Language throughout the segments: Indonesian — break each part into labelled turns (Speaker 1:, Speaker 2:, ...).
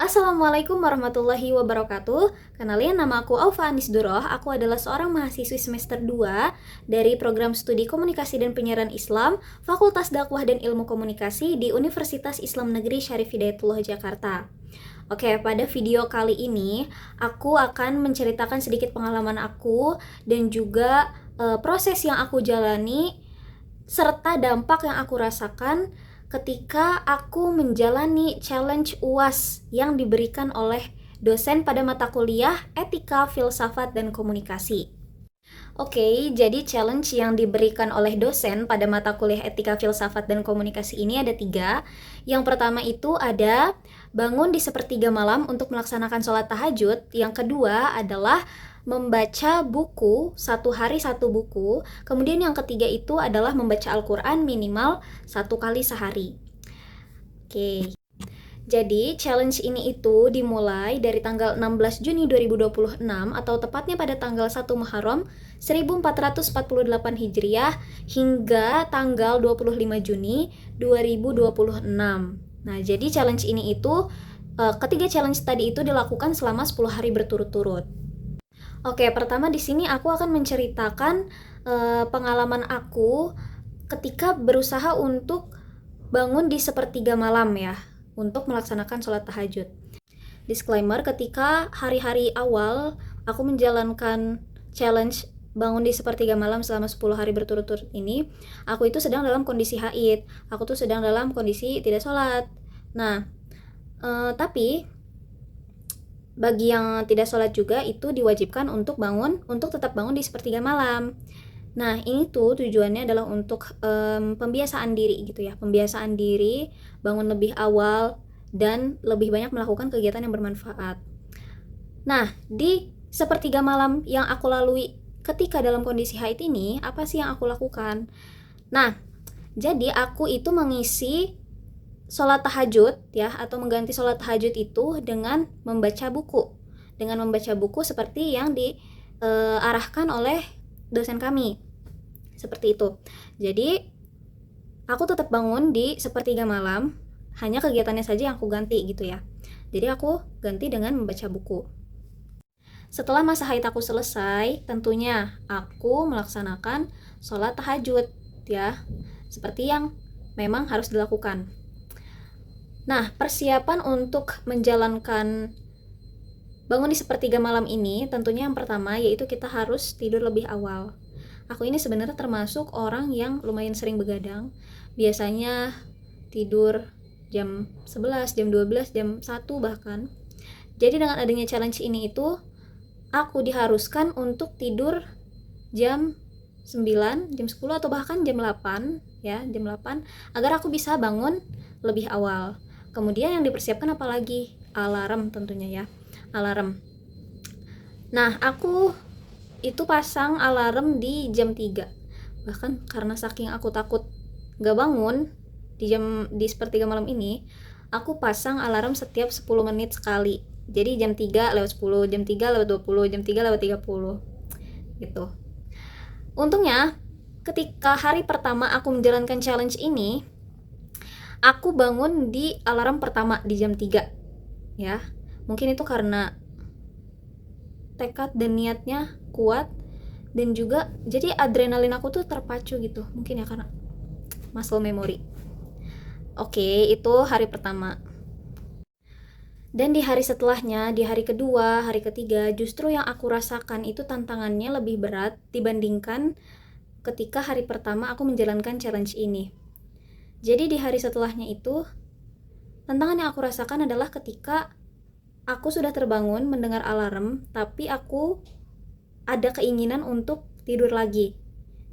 Speaker 1: Assalamualaikum warahmatullahi wabarakatuh. Kenalin, nama aku Aufa Anisduroh. Aku adalah seorang mahasiswi semester 2 dari program studi Komunikasi dan Penyiaran Islam, Fakultas Dakwah dan Ilmu Komunikasi di Universitas Islam Negeri Syarif Hidayatullah Jakarta. Oke, pada video kali ini aku akan menceritakan sedikit pengalaman aku dan juga proses yang aku jalani serta dampak yang aku rasakan ketika aku menjalani challenge UAS yang diberikan oleh dosen pada mata kuliah Etika, Filsafat, dan Komunikasi. Oke, jadi challenge yang diberikan oleh dosen pada mata kuliah Etika, Filsafat, dan Komunikasi ini ada 3. Yang pertama itu ada bangun di sepertiga malam untuk melaksanakan sholat tahajud. Yang kedua adalah membaca buku, 1 hari 1 buku. Kemudian yang ketiga itu adalah membaca Al-Quran minimal 1 kali sehari. Oke. Jadi, challenge ini itu dimulai dari tanggal 16 Juni 2026 atau tepatnya pada tanggal 1 Muharram 1448 Hijriah hingga tanggal 25 Juni 2026. Nah, jadi challenge ini itu ketiga challenge tadi itu dilakukan selama 10 hari berturut-turut. Oke, pertama di sini aku akan menceritakan pengalaman aku ketika berusaha untuk bangun di sepertiga malam ya, untuk melaksanakan sholat tahajud. Disclaimer, ketika hari-hari awal aku menjalankan challenge bangun di sepertiga malam selama 10 hari berturut-turut ini, aku itu sedang dalam kondisi haid. Aku tuh sedang dalam kondisi tidak sholat. Nah, tapi bagi yang tidak sholat juga itu diwajibkan untuk tetap bangun di sepertiga malam. Nah, ini tuh tujuannya adalah untuk pembiasaan diri gitu ya, pembiasaan diri, bangun lebih awal, dan lebih banyak melakukan kegiatan yang bermanfaat. Nah, di sepertiga malam yang aku lalui ketika dalam kondisi haid ini, apa sih yang aku lakukan? Nah, jadi aku itu mengisi sholat tahajud ya, atau mengganti sholat tahajud itu dengan membaca buku. Dengan membaca buku seperti yang diarahkan oleh dosen kami. Seperti itu. Jadi, aku tetap bangun di sepertiga malam, hanya kegiatannya saja yang aku ganti gitu ya. Jadi aku ganti dengan membaca buku. Setelah masa haid aku selesai, tentunya aku melaksanakan sholat tahajud ya, seperti yang memang harus dilakukan. Nah, persiapan untuk menjalankan bangun di sepertiga malam ini tentunya yang pertama yaitu kita harus tidur lebih awal. Aku ini sebenarnya termasuk orang yang lumayan sering begadang. Biasanya tidur jam 11, jam 12, jam 1 bahkan. Jadi dengan adanya challenge ini itu aku diharuskan untuk tidur jam 9, jam 10 atau bahkan jam 8 ya, jam 8 agar aku bisa bangun lebih awal. Kemudian yang dipersiapkan apalagi? Alarm tentunya ya. Alarm. Nah, aku itu pasang alarm di jam 3. Bahkan karena saking aku takut gak bangun di sepertiga malam ini, aku pasang alarm setiap 10 menit sekali. Jadi jam 3 lewat 10, jam 3 lewat 20, jam 3 lewat 30 gitu. Untungnya ketika hari pertama aku menjalankan challenge ini, aku bangun di alarm pertama di jam 3 ya. Mungkin itu karena tekad dan niatnya kuat, dan juga jadi adrenalin aku tuh terpacu gitu, mungkin ya karena muscle memory. Oke, itu hari pertama. Dan di hari setelahnya, di hari kedua, hari ketiga, justru yang aku rasakan itu tantangannya lebih berat dibandingkan ketika hari pertama aku menjalankan challenge ini. Jadi di hari setelahnya itu, tantangan yang aku rasakan adalah ketika aku sudah terbangun mendengar alarm, tapi aku ada keinginan untuk tidur lagi.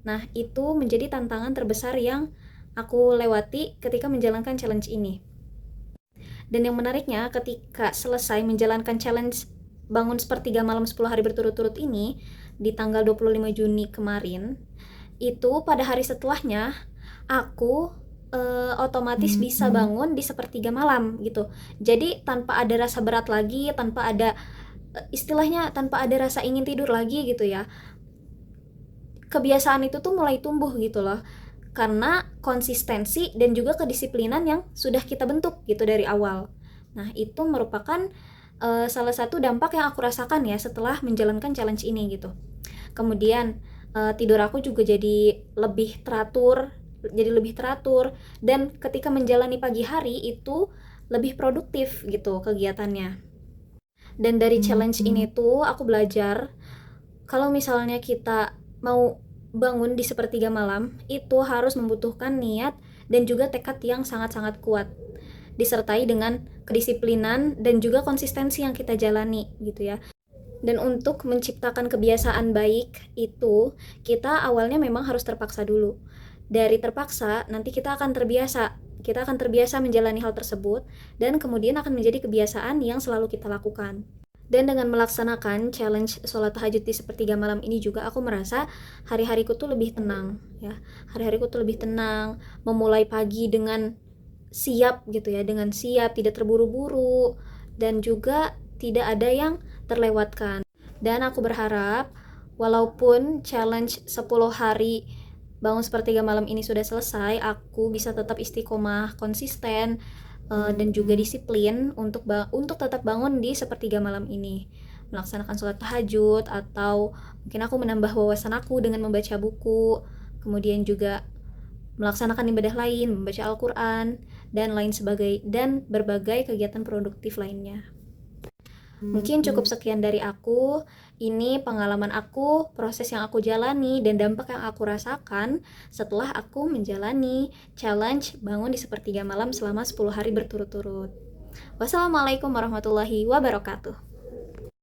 Speaker 1: Nah, itu menjadi tantangan terbesar yang aku lewati ketika menjalankan challenge ini. Dan yang menariknya, ketika selesai menjalankan challenge bangun sepertiga malam 10 hari berturut-turut ini, di tanggal 25 Juni kemarin, itu pada hari setelahnya, aku otomatis bisa bangun di sepertiga malam gitu. Jadi tanpa ada rasa berat lagi, tanpa ada istilahnya tanpa ada rasa ingin tidur lagi gitu ya. Kebiasaan itu tuh mulai tumbuh gitu loh, karena konsistensi dan juga kedisiplinan yang sudah kita bentuk gitu dari awal. Nah, itu merupakan salah satu dampak yang aku rasakan ya setelah menjalankan challenge ini gitu. Kemudian tidur aku juga jadi lebih teratur, dan ketika menjalani pagi hari itu lebih produktif gitu kegiatannya. Dan dari challenge ini tuh aku belajar kalau misalnya kita mau bangun di sepertiga malam itu harus membutuhkan niat dan juga tekad yang sangat-sangat kuat, disertai dengan kedisiplinan dan juga konsistensi yang kita jalani gitu ya. Dan untuk menciptakan kebiasaan baik itu kita awalnya memang harus terpaksa dulu. Dari terpaksa nanti kita akan terbiasa menjalani hal tersebut, dan kemudian akan menjadi kebiasaan yang selalu kita lakukan. Dan dengan melaksanakan challenge sholat tahajud di sepertiga malam ini juga aku merasa hari-hariku tuh lebih tenang ya. Hari-hariku tuh lebih tenang, memulai pagi dengan siap gitu ya, dengan siap, tidak terburu-buru, dan juga tidak ada yang terlewatkan. Dan aku berharap walaupun challenge 10 hari bangun sepertiga malam ini sudah selesai, aku bisa tetap istiqomah, konsisten, dan juga disiplin untuk tetap bangun di sepertiga malam ini, melaksanakan sholat tahajud, atau mungkin aku menambah wawasan aku dengan membaca buku, kemudian juga melaksanakan ibadah lain, membaca Al-Quran, dan berbagai kegiatan produktif lainnya. Mungkin cukup sekian dari aku. Ini pengalaman aku, proses yang aku jalani, dan dampak yang aku rasakan setelah aku menjalani challenge bangun di sepertiga malam selama 10 hari berturut-turut. Wassalamualaikum warahmatullahi wabarakatuh.